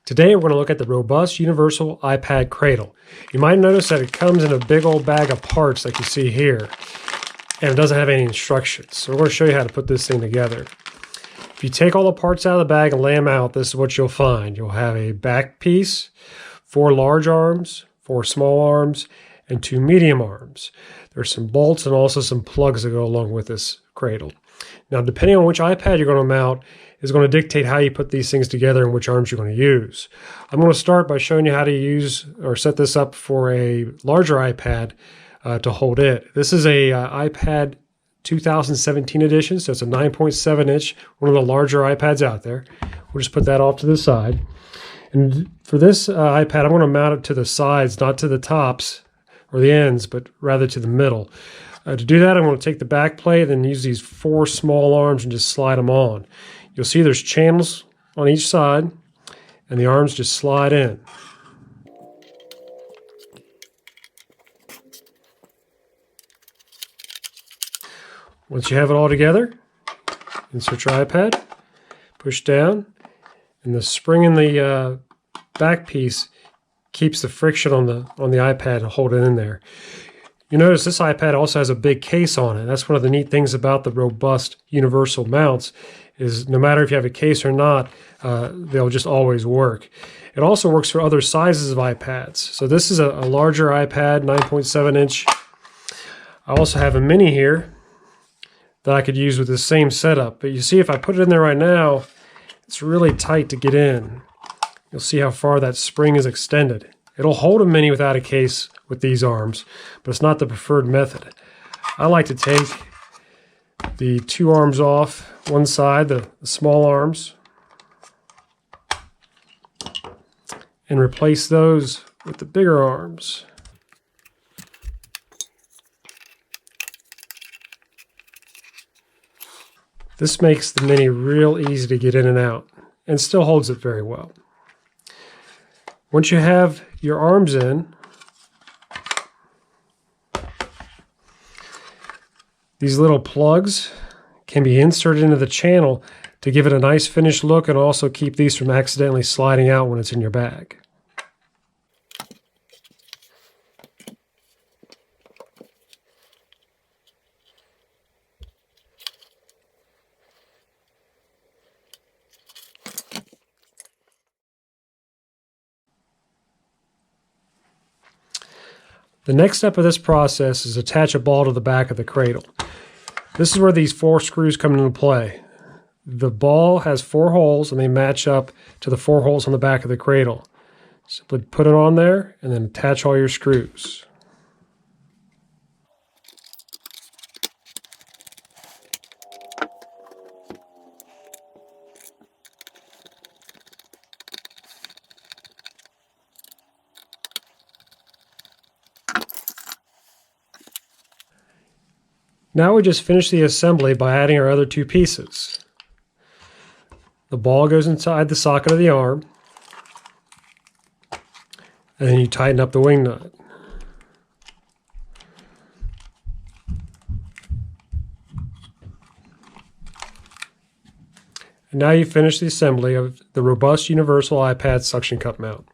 Today we're going to look at the robust universal iPad cradle. You might notice that it comes in a big old bag of parts like you see here, and it doesn't have any instructions. So we're going to show you how to put this thing together. If you take all the parts out of the bag and lay them out, this is what you'll find. You'll have a back piece, 4 large arms, 4 small arms, and 2 medium arms. There's some bolts and also some plugs that go along with this cradle. Now, depending on which iPad you're going to mount is going to dictate how you put these things together and which arms you're going to use. I'm going to start by showing you how to use or set this up for a larger iPad to hold it. This is a iPad 2017 edition, so it's a 9.7 inch, one of the larger iPads out there. We'll just put that off to the side. And for this iPad, I'm going to mount it to the sides, not to the tops or the ends, but rather to the middle. To do that, I'm going to take the back plate and use these 4 small arms and just slide them on. You'll see there's channels on each side, and the arms just slide in. Once you have it all together, insert your iPad, push down, and the spring in the back piece keeps the friction on the iPad and hold it in there. You notice this iPad also has a big case on it. That's one of the neat things about the robust universal mounts is no matter if you have a case or not, they'll just always work. It also works for other sizes of iPads. So this is a larger iPad, 9.7 inch. I also have a mini here that I could use with the same setup. But you see if I put it in there right now, it's really tight to get in. You'll see how far that spring is extended. It'll hold a mini without a case with these arms, but it's not the preferred method. I like to take the 2 arms off one side, the small arms, and replace those with the bigger arms. This makes the mini real easy to get in and out and still holds it very well. Once you have your arms in, these little plugs can be inserted into the channel to give it a nice finished look and also keep these from accidentally sliding out when it's in your bag. The next step of this process is attach a ball to the back of the cradle. This is where these 4 screws come into play. The ball has 4 holes and they match up to the 4 holes on the back of the cradle. Simply put it on there and then attach all your screws. Now we just finish the assembly by adding our other 2 pieces. The ball goes inside the socket of the arm, and then you tighten up the wing nut. And now you finish the assembly of the robust universal iPad suction cup mount.